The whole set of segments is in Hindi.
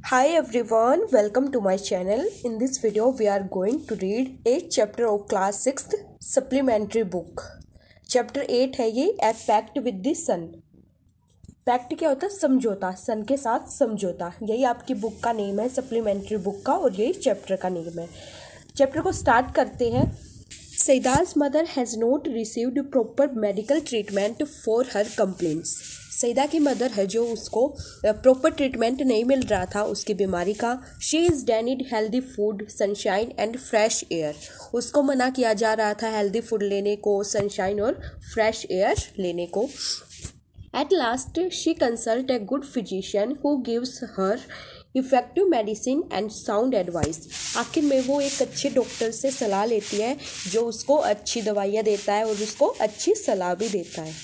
Hi everyone, welcome to my channel. In this video we are going to read 8th chapter of class 6th supplementary book. Chapter 8 है ये A Pact with the Sun. Pact क्या होता है? समझौता, सन के साथ समझौता. यही आपकी बुक का नेम है, सप्लीमेंट्री बुक का, और यही चैप्टर का नेम है. चैप्टर को स्टार्ट करते हैं. सईदा's mother has not received proper medical treatment for her complaints. Saeeda की मदर है जो उसको प्रॉपर ट्रीटमेंट नहीं मिल रहा था उसकी बीमारी का. She is denied healthy food, sunshine and fresh air. उसको मना किया जा रहा था हेल्दी फूड लेने को, सनशाइन और फ्रेश एयर लेने को. At last, she consults a good physician who gives her effective medicine and sound advice. आखिर में वो एक अच्छे डॉक्टर से सलाह लेती है जो उसको अच्छी दवाइयाँ देता है और उसको अच्छी सलाह भी देता है.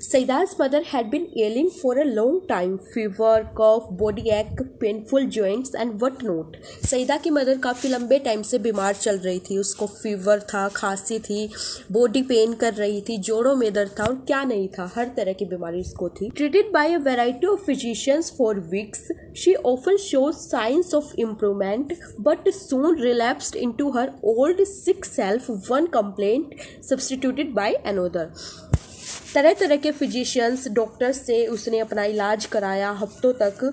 Saida's mother had been ailing for a long time. Fever, cough, body ache, painful joints and what not. Saeeda की मदर काफ़ी लंबे टाइम से बीमार चल रही थी. उसको फीवर था, खांसी थी, बॉडी पेन कर रही थी, जोड़ों में दर्द था और क्या नहीं था, हर तरह की बीमारी उसको थी. Treated by a variety of physicians for weeks, she often shows signs of improvement but soon relapsed into her old sick self, one complaint substituted by another. तरह तरह के फिजिशियंस, डॉक्टर्स से उसने अपना इलाज कराया हफ्तों तक,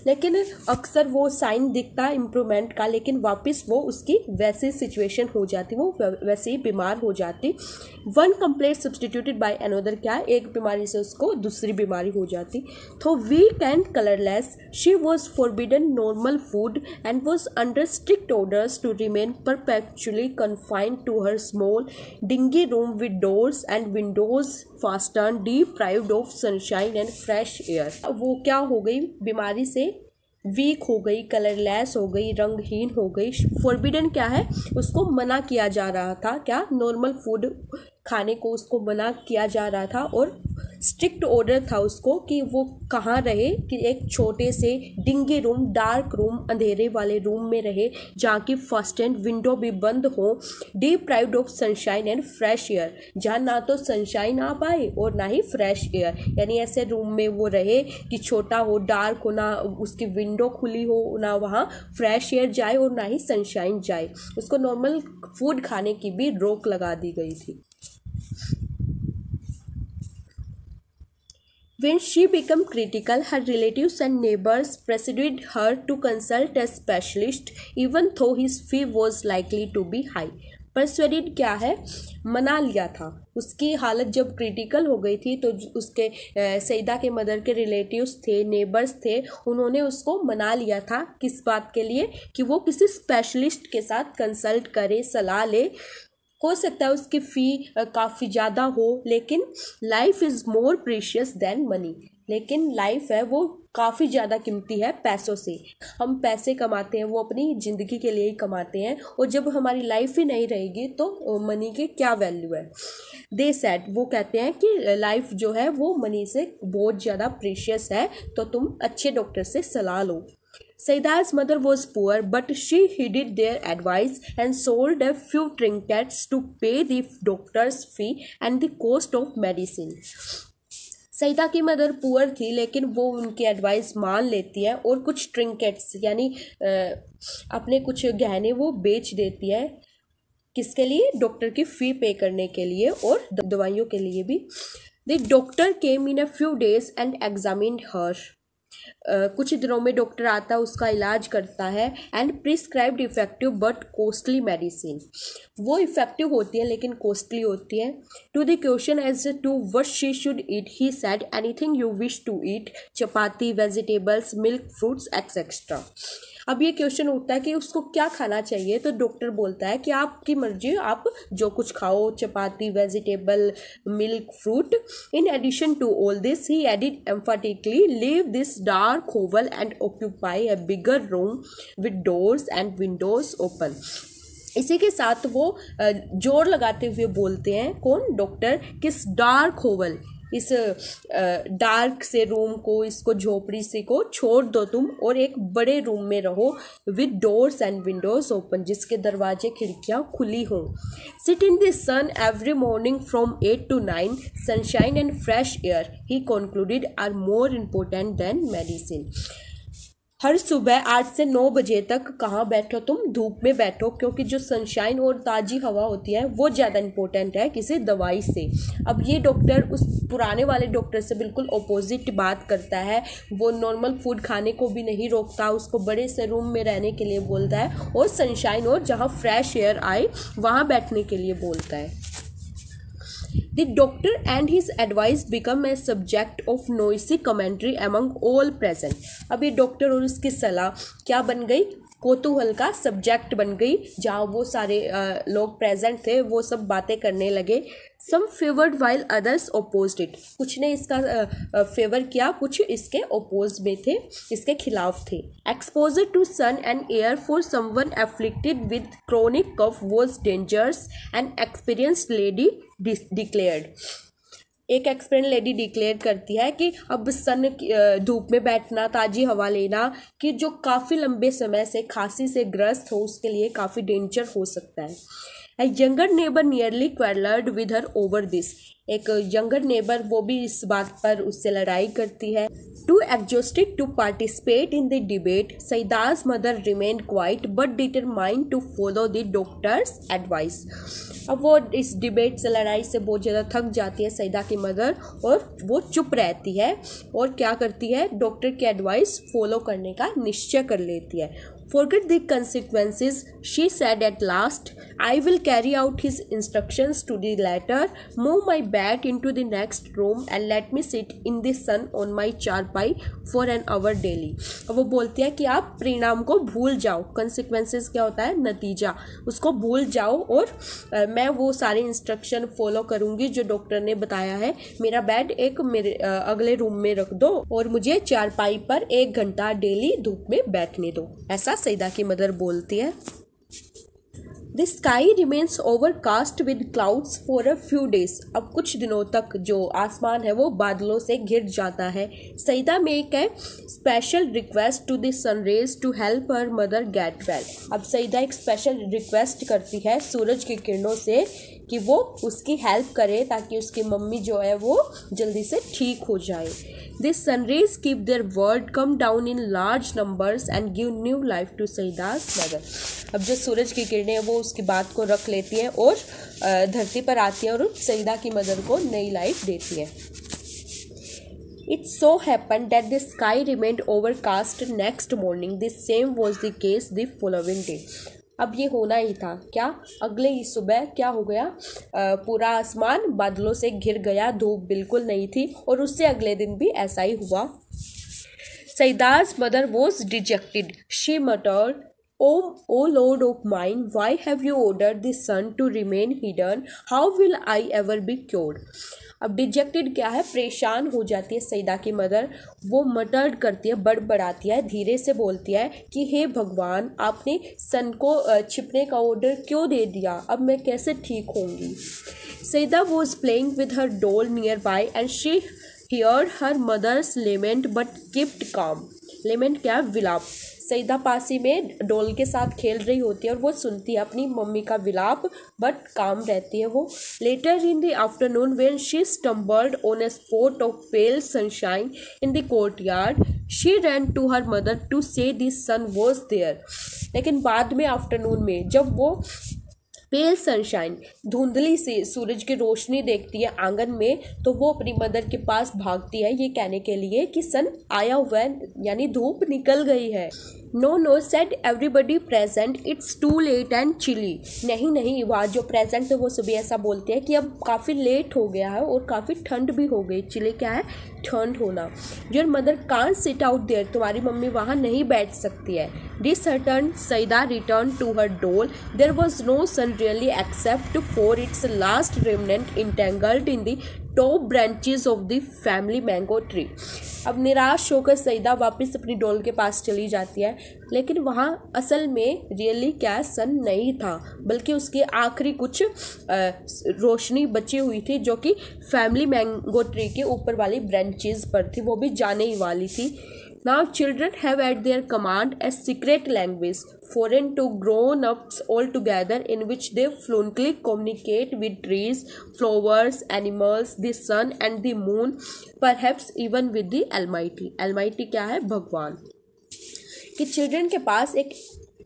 लेकिन अक्सर वो साइन दिखता इम्प्रूवमेंट का, लेकिन वापस वो उसकी वैसी सिचुएशन हो जाती, वो वैसे ही बीमार हो जाती. One complaint substituted by another, क्या एक बीमारी से उसको दूसरी बीमारी हो जाती. तो weak and colourless, she was forbidden normal food and was under strict orders to remain perpetually confined to her small dingy room with doors and windows fast deprived of sunshine and fresh air. वो क्या हो गई, बीमारी से वीक हो गई, कलरलेस हो गई, रंगहीन हो गई. फॉरबिडन क्या है? उसको मना किया जा रहा था, क्या नॉर्मल फूड खाने को उसको मना किया जा रहा था, और स्ट्रिक्ट ऑर्डर था उसको कि वो कहाँ रहे, कि एक छोटे से डिंगी रूम, डार्क रूम, अंधेरे वाले रूम में रहे जहाँ की फर्स्ट एंड विंडो भी बंद हो. Deprived of sunshine and fresh air, जहाँ ना तो सनशाइन आ पाए और ना ही फ्रेश एयर, यानी ऐसे रूम में वो रहे कि छोटा हो, डार्क हो, ना उसकी विंडो खुली हो, ना वहाँ फ्रेश एयर जाए और ना ही सनशाइन जाए. उसको नॉर्मल फूड खाने की भी रोक लगा दी गई थी. When she became critical, her relatives and neighbors persuaded her to consult a specialist, even though his fee was likely to be high. Persuaded क्या है? मना लिया था. उसकी हालत जब क्रिटिकल हो गई थी तो उसके सईदा के मदर के रिलेटिव्स थे, नेबर्स थे, उन्होंने उसको मना लिया था. किस बात के लिए? कि वो किसी स्पेशलिस्ट के साथ कंसल्ट करे, सलाह ले. हो सकता है उसकी फ़ी काफ़ी ज़्यादा हो, लेकिन life is more precious than money. लेकिन लाइफ है वो काफ़ी ज़्यादा कीमती है पैसों से. हम पैसे कमाते हैं, वो अपनी ज़िंदगी के लिए ही कमाते हैं, और जब हमारी लाइफ ही नहीं रहेगी तो मनी की क्या वैल्यू है. दे सेड, वो कहते हैं कि लाइफ जो है वो मनी से बहुत ज़्यादा प्रीशियस है, तो तुम अच्छे डॉक्टर से सलाह लो. Saida's mother was poor, but she heeded their advice and sold a few trinkets to pay the doctor's fee and the cost of medicine. Saeeda की मदर पुअर थी, लेकिन वो उनकी एडवाइस मान लेती है और कुछ ट्रिंकेट्स यानी अपने कुछ गहने वो बेच देती है. किसके लिए? डॉक्टर की फ़ी पे करने के लिए और दवाइयों के लिए भी. The doctor came in a few days and examined her. कुछ दिनों में डॉक्टर आता, उसका इलाज करता है. And prescribed effective but costly medicine. वो इफेक्टिव होती है लेकिन कॉस्टली होती है. To the question as to what she should eat, he said anything you wish to eat, chapati, vegetables, milk, fruits etcetera. अब ये क्वेश्चन उठता है कि उसको क्या खाना चाहिए, तो डॉक्टर बोलता है कि आपकी मर्जी, आप जो कुछ खाओ, chapati, vegetable, milk, fruit. In addition to all this he added emphatically, leave this dark hovel and occupy a bigger room with doors and windows open. इसी के साथ वो जोर लगाते हुए बोलते हैं, कौन? डॉक्टर, किस डार्क होवल, इस डार्क से रूम को, इसको झोपड़ी से को छोड़ दो तुम और एक बड़े रूम में रहो with doors and windows open, जिसके दरवाजे खिड़कियाँ खुली हों. Sit in the sun every morning from 8 to 9. Sunshine and fresh air, he concluded, are more important than medicine. हर सुबह 8 से 9 बजे तक कहाँ बैठो तुम, धूप में बैठो, क्योंकि जो सनशाइन और ताज़ी हवा होती है वो ज़्यादा इम्पोर्टेंट है किसी दवाई से। अब ये डॉक्टर उस पुराने वाले डॉक्टर से बिल्कुल अपोजिट बात करता है। वो नॉर्मल फूड खाने को भी नहीं रोकता, उसको बड़े से रूम में रहने के लिए बोलता है और सनशाइन और जहाँ फ्रेश एयर आए वहाँ बैठने के लिए बोलता है। The doctor and his advice become a subject of noisy commentary among all present। अब ये डॉक्टर और उसकी सलाह क्या बन गई, कौतूहल का सब्जेक्ट बन गई। जहाँ वो सारे लोग प्रेजेंट थे वो सब बातें करने लगे। सम फेवर्ड वाइल अदर्स ओपोज्ड इट, कुछ ने इसका फेवर किया, कुछ इसके ओपोज में थे, इसके खिलाफ थे। Exposure to sun and air for someone afflicted with chronic cough was dangerous and experienced lady declared. एक एक्सपीरियंस लेडी डिक्लेयर करती है कि अब सन धूप में बैठना, ताज़ी हवा लेना, कि जो काफ़ी लंबे समय से खांसी से ग्रस्त हो उसके लिए काफ़ी डेंजर हो सकता है। A younger neighbor nearly quarreled with her over this। एक यंगर नेबर वो भी इस बात पर उससे लड़ाई करती है। Too exhausted to participate in the debate, Saida's mother remained quiet but determined to follow the doctor's advice। अब वो इस डिबेट से, लड़ाई से बहुत ज़्यादा थक जाती है सईदा की मदर, और वो चुप रहती है और क्या करती है, डॉक्टर की एडवाइस फॉलो करने का निश्चय कर लेती है। Forget the consequences, she said at last. I will carry out his instructions to the letter. Move my bed into the next room and let me sit in the sun on my चारपाई for an hour daily। अब वो बोलती है कि आप परिणाम को भूल जाओ। consequences क्या होता है, नतीजा, उसको भूल जाओ, और मैं वो सारे इंस्ट्रक्शन फॉलो करूँगी जो डॉक्टर ने बताया है। मेरा बेड एक मेरे अगले रूम में रख दो और मुझे चारपाई पर 1 घंटा डेली धूप में बैठने दो, ऐसा सईदा की मदर बोलती है। The sky remains overcast with clouds for a few days। अब कुछ दिनों तक जो आसमान है वो बादलों से घिर जाता है। Saeeda make a special request to the sun rays to help her mother get well. अब सईदा एक स्पेशल रिक्वेस्ट करती है सूरज की किरणों से कि वो उसकी हेल्प करे ताकि उसकी मम्मी जो है वो जल्दी से ठीक हो जाए। These sunrays keep their word, come down in large numbers and give new life to Saida's mother। अब जो सूरज की किरणें हैं वो उसकी बात को रख लेती हैं और धरती पर आती हैं और सईदा की मदर को नई लाइफ देती हैं। It so happened that the sky remained overcast next morning. The same was the case the following day। अब ये होना ही था, क्या, अगले ही सुबह क्या हो गया, पूरा आसमान बादलों से घिर गया, धूप बिल्कुल नहीं थी, और उससे अगले दिन भी ऐसा ही हुआ। Saida's mother was dejected. She muttered, O Lord of mine, why have you ordered the sun to remain hidden? How will I ever be cured? अब डिजेक्टेड क्या है, परेशान हो जाती है सईदा की मदर। वो मटर्ड करती है, बड़बड़ाती है, धीरे से बोलती है कि हे भगवान, आपने सन को छिपने का ऑर्डर क्यों दे दिया, अब मैं कैसे ठीक होंगी। Saeeda was playing with her doll nearby and she heard her mother's lament but kept calm. Lament क्या, विलाप। सईदा पासी में डोल के साथ खेल रही होती है और वो सुनती है अपनी मम्मी का विलाप, बट काम रहती है वो। Later in the afternoon when she stumbled on a spot of pale sunshine in the courtyard, she ran to her mother to say the sun was there. लेकिन बाद में आफ्टरनून में जब वो पेल सनशाइन, धुंधली सी सूरज की रोशनी देखती है आंगन में, तो वो अपनी मदर के पास भागती है ये कहने के लिए कि सन आया हुआ है, यानी धूप निकल गई है। No no said everybody present, it's too late and chilly. नहीं नहीं, वहाँ जो प्रेजेंट है वो सभी ऐसा बोलते हैं कि अब काफ़ी लेट हो गया है और काफ़ी ठंड भी हो गई। चिली क्या है, ठंड होना। Your mother can't sit out there, तुम्हारी मम्मी वहाँ नहीं बैठ सकती है। Disheartened, Saida returned to her doll. There was no sun really except for its last remnant entangled in the top branches of the family mango tree। अब निराश होकर सईदा वापस अपनी डोल के पास चली जाती है, लेकिन वहाँ असल में रियली क्या, सन नहीं था, बल्कि उसकी आखिरी कुछ रोशनी बची हुई थी जो कि फैमिली मैंगो ट्री के ऊपर वाली ब्रांचेस पर थी, वो भी जाने ही वाली थी। Now children have at their command a secret language, foreign to grown-ups altogether, in which they fluently communicate with trees, flowers, animals, the sun and the moon, perhaps even with the Almighty। Almighty क्या है, भगवान। कि चिल्ड्रन के पास एक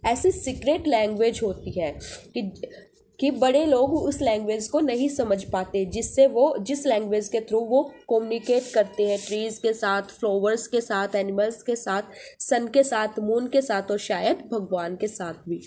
ऐसी सीक्रेट लैंग्वेज होती है कि बड़े लोग उस लैंग्वेज को नहीं समझ पाते, जिससे वो जिस लैंग्वेज के थ्रू वो कम्युनिकेट करते हैं ट्रीज़ के साथ, फ्लावर्स के साथ, एनिमल्स के साथ, सन के साथ, मून के साथ और शायद भगवान के साथ भी।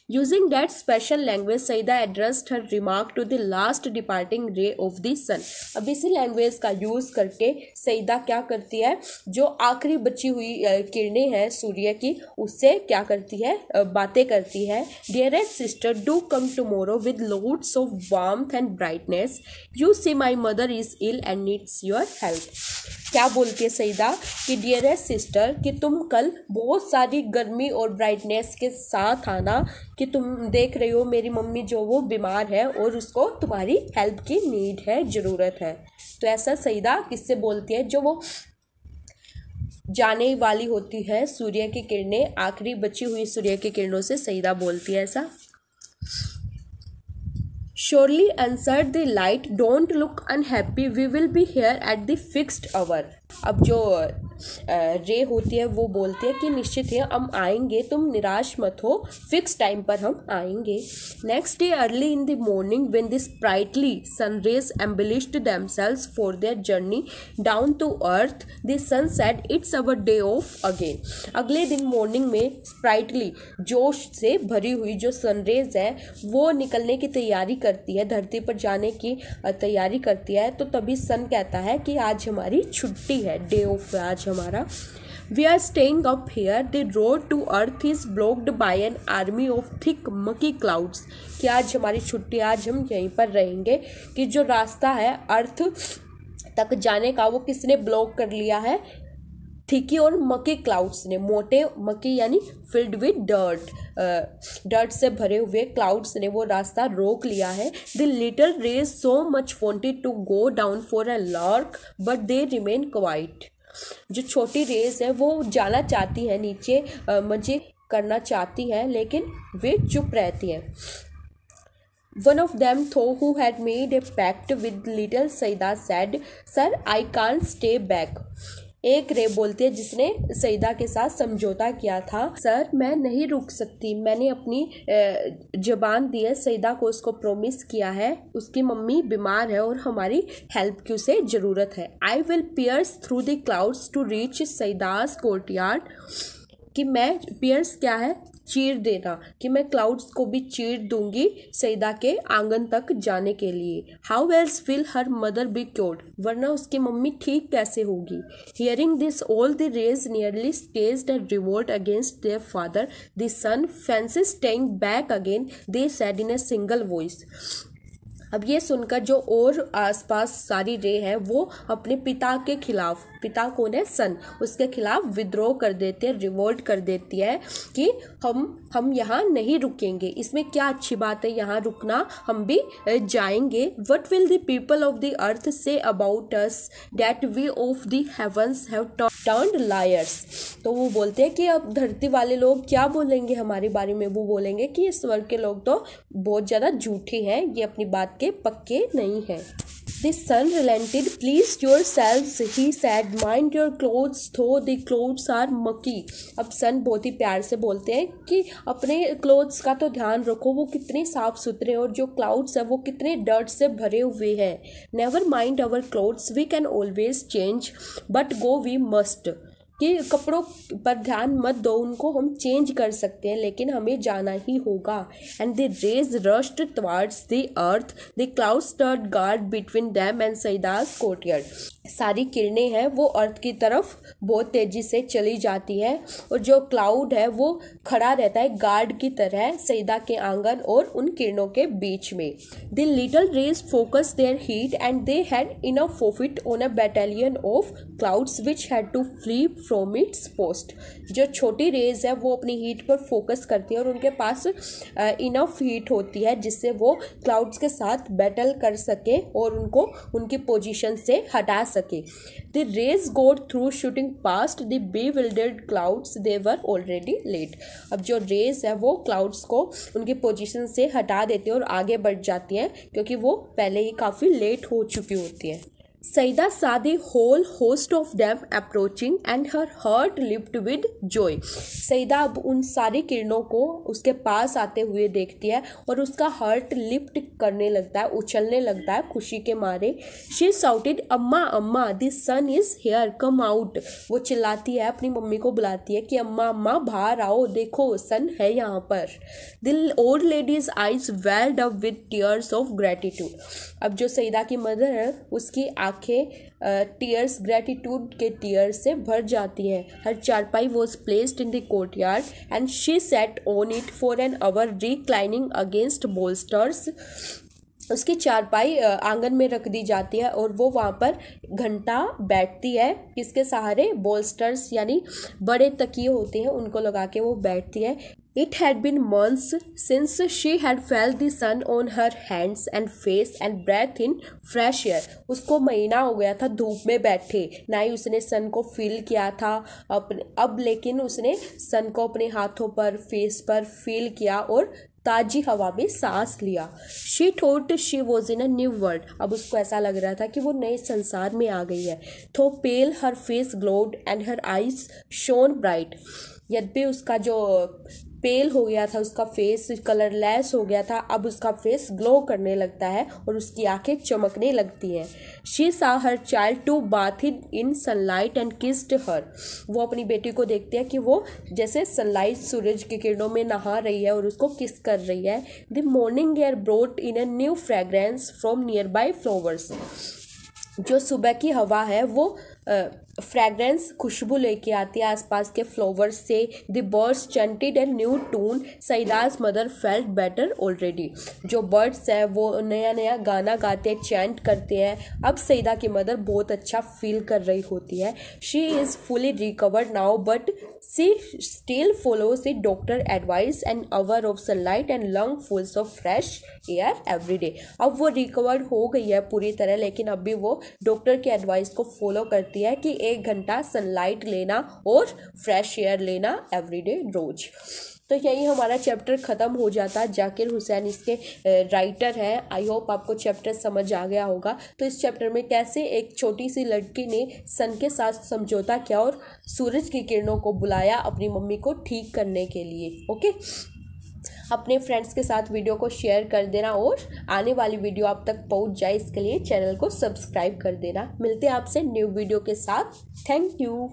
Using that special language, Saeeda addressed her remark to the last departing ray of the sun. अब इसी लैंग्वेज का यूज़ करके सईदा क्या करती है, जो आखिरी बची हुई किरणें हैं सूर्य की, उससे क्या करती है, बातें करती है। Dearest sister, do come tomorrow with loads of warmth and brightness. You see my mother is ill and needs your help. क्या बोलती है सईदा कि डियरेस्ट सिस्टर कि तुम कल बहुत सारी गर्मी और ब्राइटनेस के साथ आना, कि तुम देख रही हो मेरी मम्मी जो वो बीमार है और उसको तुम्हारी हेल्प की नीड है, ज़रूरत है। तो ऐसा सईदा किससे बोलती है, जो वो जाने वाली होती है सूर्य की किरणें, आखिरी बची हुई सूर्य की किरणों से सईदा बोलती है ऐसा। Surely answered the light, don't look unhappy, we will be here at the fixed hour. अब जो रे होती है वो बोलती है कि निश्चित है हम आएंगे, तुम निराश मत हो, फिक्स टाइम पर हम आएंगे। Next day early in the morning when the sprightly sun rays embellished themselves for their journey down to earth, the sun said it's our day off again. अगले दिन मॉर्निंग में स्प्राइटली जोश से भरी हुई जो सनरेज है वो निकलने की तैयारी करती है, धरती पर जाने की तैयारी करती है। तो तभी सन कहता है कि आज हमारी छुट्टी है, डे ऑफ आज हमारा। We are staying up here, the road to earth is blocked by an army of thick murky clouds. कि आज हमारी छुट्टी, आज हम यहीं पर रहेंगे, कि जो रास्ता है अर्थ तक जाने का वो किसने ब्लॉक कर लिया है, थिकी और मकी क्लाउड्स ने। मोटे मकी यानी फिल्ड विद डर्ट से भरे हुए क्लाउड्स ने वो रास्ता रोक लिया है। The little rays so much wanted to go down for a lark but they remain quiet. जो छोटी रेज है वो जाना चाहती है नीचे, मजे करना चाहती है, लेकिन वे चुप रहती हैं। One of them, though, who had made a pact with little Saida, said, "Sir, I can't stay back." एक रे बोलती है जिसने सईदा के साथ समझौता किया था, सर मैं नहीं रुक सकती, मैंने अपनी जबान दी है, सईदा को उसको प्रॉमिस किया है, उसकी मम्मी बीमार है और हमारी हेल्प की उसे ज़रूरत है। I will pierce through the clouds to reach Saida's courtyard. कि मैं पियर्स क्या है, चीर देना, कि मैं क्लाउड्स को भी चीर दूंगी सईदा के आंगन तक जाने के लिए। How else will her mother be cured, वरना उसकी मम्मी ठीक कैसे होगी। Hearing this all the rays nearly staged a revolt against their father, the sun fancy staying back again, they said in a single voice. अब ये सुनकर जो और आसपास सारी रे हैं वो अपने पिता के खिलाफ, पिता कौन है, सन, उसके खिलाफ विद्रोह कर देते हैं, रिवोल्ट कर देती है कि हम यहाँ नहीं रुकेंगे, इसमें क्या अच्छी बात है यहाँ रुकना, हम भी जाएंगे। What will the people of the earth say about us that we of the heavens have turned liars. तो वो बोलते हैं कि अब धरती वाले लोग क्या बोलेंगे हमारे बारे में, वो बोलेंगे कि ये स्वर्ग के लोग तो बहुत ज़्यादा झूठे हैं, ये अपनी बात के पक्के नहीं हैं। The son relented. Please yourselves, he said. Mind your clothes, though the clothes are mucky. अब सन बहुत ही प्यार से बोलते हैं कि अपने क्लोथ्स का तो ध्यान रखो, वो कितने साफ सुथरे, और जो क्लाउड्स है वो कितने डर्ट से भरे हुए हैं। Never mind our clothes, we can always change, but go we must. कि कपड़ों पर ध्यान मत दो, उनको हम चेंज कर सकते हैं लेकिन हमें जाना ही होगा। And the rays rushed towards the earth, the clouds stirred guard between them and Saida's courtyard. सारी किरणें हैं वो अर्थ की तरफ बहुत तेज़ी से चली जाती है, और जो क्लाउड है वो खड़ा रहता है गार्ड की तरह सईदा के आंगन और उन किरणों के बीच में। The little rays focus their heat and they had enough of it on a battalion of clouds which had to flee from its post. जो छोटी रेज है वो अपनी हीट पर फोकस करती है और उनके पास इनफ हीट होती है जिससे वो क्लाउड्स के साथ बैटल कर सके और उनको उनकी पोजीशन से हटा सके। The rays got through shooting past the bewildered clouds, they were already late. अब जो रेज है वो क्लाउड्स को उनकी पोजीशन से हटा देती है और आगे बढ़ जाती है क्योंकि वो पहले ही काफ़ी लेट हो चुकी होती है। Saida saw the whole host of them approaching and her heart leaped with joy. Saeeda अब उन सारी किरणों को उसके पास आते हुए देखती है और उसका हार्ट लिफ्ट करने लगता है, उछलने लगता है खुशी के मारे. She shouted, अम्मा अम्मा the sun is here, come out. वो चिल्लाती है, अपनी मम्मी को बुलाती है कि अम्मा अम्मा बाहर आओ, देखो सन है यहाँ पर. The old lady's eyes welled up with tears of gratitude. अब जो सईदा की मदर है उसकी आंखें टीयर्स, ग्रेटिट्यूड के टीयर्स से भर जाती हैं. Her charpai was placed in the courtyard and she sat on it for an hour reclining against bolsters. उसकी चारपाई आंगन में रख दी जाती है और वो वहाँ पर घंटा बैठती है. किसके सहारे? बोल्स्टर्स यानी बड़े तकिए होते हैं उनको लगा के वो बैठती है. It had been months since she had felt the sun on her hands and face and breathed in fresh air. उसको महीना हो गया था धूप में बैठे, ना ही उसने सन को फील किया था अब लेकिन उसने सन को अपने हाथों पर, फेस पर फील किया और ताजी हवा में सांस लिया. She thought she was in a new world. अब उसको ऐसा लग रहा था कि वो नए संसार में आ गई है. Though pale, her face glowed and her eyes shone bright. यद्यपि उसका जो पेल हो गया था, उसका फेस कलरलेस हो गया था, अब उसका फेस ग्लो करने लगता है और उसकी आंखें चमकने लगती हैं. She saw her child to bath in sunlight and kissed her. वो अपनी बेटी को देखती है कि वो जैसे सनलाइट, सूरज की किरणों में नहा रही है और उसको किस कर रही है. The morning air brought in a new fragrance from near by flowers. जो सुबह की हवा है वो फ्रेग्रेंस, खुशबू लेके आती है आसपास के फ्लावर्स से. The birds chanted a new tune. Saida's mother felt better already. जो बर्ड्स हैं वो नया नया गाना गाते हैं, चैंट करते हैं. अब सईदा की मदर बहुत अच्छा फील कर रही होती है. She is fully recovered now but she still follows the doctor advice an hour of sunlight and lungfuls of fresh air every day. अब वो रिकवर्ड हो गई है पूरी तरह, लेकिन अब भी वो डॉक्टर के एडवाइस को फॉलो करती है कि 1 घंटा सनलाइट लेना और फ्रेश एयर लेना एवरीडे रोज. तो यही हमारा चैप्टर ख़त्म हो जाता है. जाकिर हुसैन इसके राइटर हैं. आई होप आपको चैप्टर समझ आ गया होगा. तो इस चैप्टर में कैसे एक छोटी सी लड़की ने सन के साथ समझौता किया और सूरज की किरणों को बुलाया अपनी मम्मी को ठीक करने के लिए. ओके, अपने फ्रेंड्स के साथ वीडियो को शेयर कर देना और आने वाली वीडियो आप तक पहुंच जाए इसके लिए चैनल को सब्सक्राइब कर देना. मिलते हैं आपसे न्यू वीडियो के साथ. Thank you.